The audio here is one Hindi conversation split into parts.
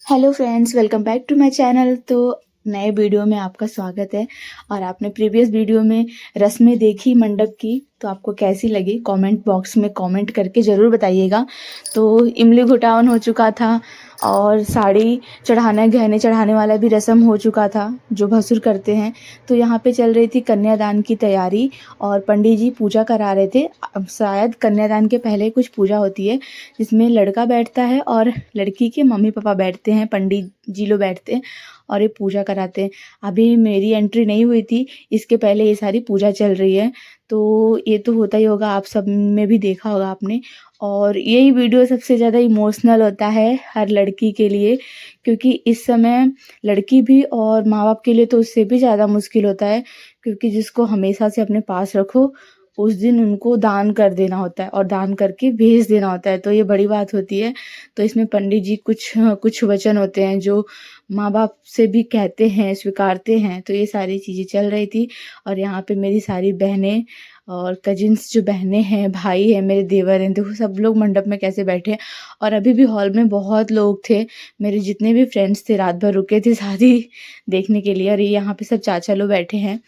Hello friends, welcome back to my channel. तो नए वीडियो में आपका स्वागत है। और आपने प्रीवियस वीडियो में रस्में देखी मंडप की, तो आपको कैसी लगी कमेंट बॉक्स में कमेंट करके ज़रूर बताइएगा। तो इमली घुटावन हो चुका था और साड़ी चढ़ाना, गहने चढ़ाने वाला भी रस्म हो चुका था जो भसुर करते हैं। तो यहाँ पे चल रही थी कन्यादान की तैयारी और पंडित जी पूजा करा रहे थे। अब शायद कन्यादान के पहले कुछ पूजा होती है जिसमें लड़का बैठता है और लड़की के मम्मी पापा बैठते हैं, पंडित जी लोग बैठते हैं और ये पूजा कराते हैं। अभी मेरी एंट्री नहीं हुई थी, इसके पहले ये सारी पूजा चल रही है। तो ये तो होता ही होगा, आप सब में भी देखा होगा आपने। और यही वीडियो सबसे ज़्यादा इमोशनल होता है हर लड़की के लिए, क्योंकि इस समय लड़की भी और माँ बाप के लिए तो उससे भी ज़्यादा मुश्किल होता है, क्योंकि जिसको हमेशा से अपने पास रखो उस दिन उनको दान कर देना होता है और दान करके भेज देना होता है। तो ये बड़ी बात होती है। तो इसमें पंडित जी कुछ वचन होते हैं जो माँ बाप से भी कहते हैं, स्वीकारते हैं। तो ये सारी चीज़ें चल रही थी। और यहाँ पे मेरी सारी बहनें और कजिन्स जो बहनें हैं, भाई हैं, मेरे देवर हैं, देखो सब लोग मंडप में कैसे बैठे हैं। और अभी भी हॉल में बहुत लोग थे, मेरे जितने भी फ्रेंड्स थे रात भर रुके थे शादी देखने के लिए। और ये यहाँ पे सब चाचा लोग बैठे हैं।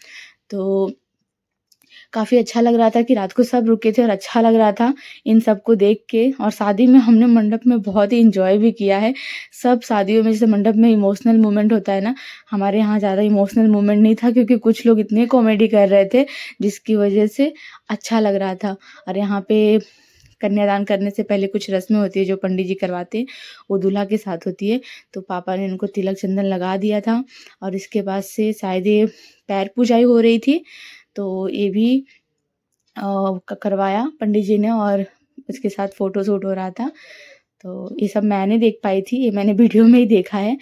तो काफ़ी अच्छा लग रहा था कि रात को सब रुके थे और अच्छा लग रहा था इन सबको देख के। और शादी में हमने मंडप में बहुत ही एंजॉय भी किया है। सब शादियों में जैसे मंडप में इमोशनल मोमेंट होता है ना, हमारे यहाँ ज़्यादा इमोशनल मोमेंट नहीं था, क्योंकि कुछ लोग इतने कॉमेडी कर रहे थे जिसकी वजह से अच्छा लग रहा था। और यहाँ पे कन्यादान करने से पहले कुछ रस्में होती है जो पंडित जी करवाते हैं, वो दूल्हा के साथ होती है। तो पापा ने उनको तिलक चंदन लगा दिया था और इसके बाद से शायद ये पैर पूजाई हो रही थी। तो ये भी करवाया पंडित जी ने और उसके साथ फ़ोटो शूट हो रहा था। तो ये सब मैं नहीं देख पाई थी, ये मैंने वीडियो में ही देखा है।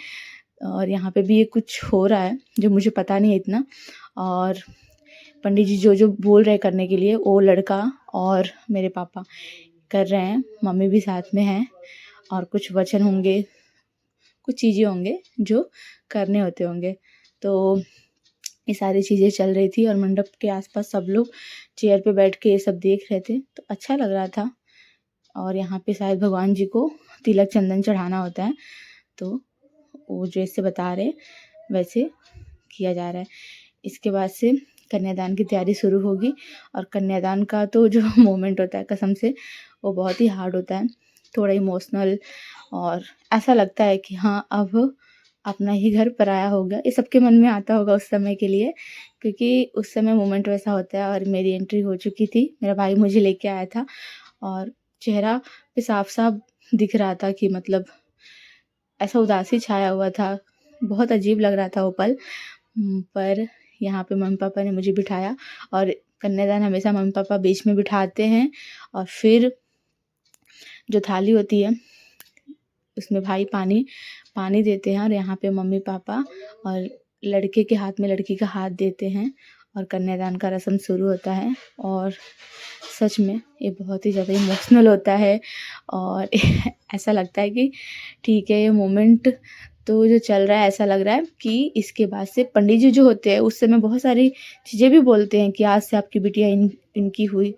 और यहाँ पे भी ये कुछ हो रहा है जो मुझे पता नहीं है इतना। और पंडित जी जो बोल रहे हैं करने के लिए, वो लड़का और मेरे पापा कर रहे हैं, मम्मी भी साथ में हैं। और कुछ वचन होंगे, कुछ चीज़ें होंगे जो करने होते होंगे। तो ये सारी चीज़ें चल रही थी और मंडप के आसपास सब लोग चेयर पे बैठ के ये सब देख रहे थे, तो अच्छा लग रहा था। और यहाँ पे शायद भगवान जी को तिलक चंदन चढ़ाना होता है, तो वो जैसे बता रहे वैसे किया जा रहा है। इसके बाद से कन्यादान की तैयारी शुरू होगी। और कन्यादान का तो जो मोमेंट होता है कसम से वो बहुत ही हार्ड होता है, थोड़ा इमोशनल। और ऐसा लगता है कि हाँ, अब अपना ही घर पराया हो गया, ये सबके मन में आता होगा उस समय के लिए, क्योंकि उस समय मोमेंट वैसा होता है। और मेरी एंट्री हो चुकी थी, मेरा भाई मुझे लेके आया था और चेहरा पे साफ साफ दिख रहा था कि मतलब ऐसा उदासी छाया हुआ था, बहुत अजीब लग रहा था वो पल। पर यहाँ पे मम्मी पापा ने मुझे बिठाया। और कन्यादान हमेशा मम्मी पापा बीच में बिठाते हैं और फिर जो थाली होती है उसमें भाई पानी पानी देते हैं और यहाँ पे मम्मी पापा और लड़के के हाथ में लड़की का हाथ देते हैं और कन्यादान का रस्म शुरू होता है। और सच में ये बहुत ही ज़्यादा इमोशनल होता है। और ऐसा लगता है कि ठीक है, ये मोमेंट तो जो चल रहा है ऐसा लग रहा है कि इसके बाद से पंडित जी जो होते हैं उस समय बहुत सारी चीज़ें भी बोलते हैं कि आज से आपकी बिटिया इनकी हुई।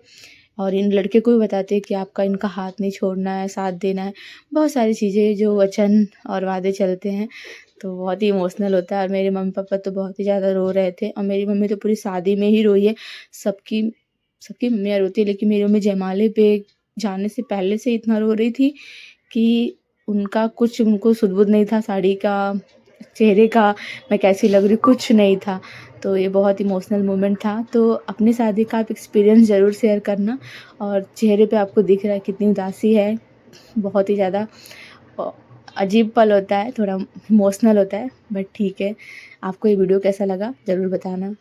और इन लड़के को भी बताते हैं कि आपका इनका हाथ नहीं छोड़ना है, साथ देना है। बहुत सारी चीज़ें जो वचन और वादे चलते हैं, तो बहुत ही इमोशनल होता है। और मेरे मम्मी पापा तो बहुत ही ज़्यादा रो रहे थे और मेरी मम्मी तो पूरी शादी में ही रोई है। सबकी सबकी मम्मियाँ रोती है, लेकिन मेरी मम्मी जयमाले पे जाने से पहले से इतना रो रही थी कि उनको सुध-बुध नहीं था साड़ी का, चेहरे का, मैं कैसी लग रही हूँ, कुछ नहीं था। तो ये बहुत इमोशनल मोमेंट था। तो अपनी शादी का आप एक्सपीरियंस ज़रूर शेयर करना। और चेहरे पे आपको दिख रहा है कितनी उदासी है, बहुत ही ज़्यादा अजीब पल होता है, थोड़ा इमोशनल होता है, बट ठीक है। आपको ये वीडियो कैसा लगा ज़रूर बताना।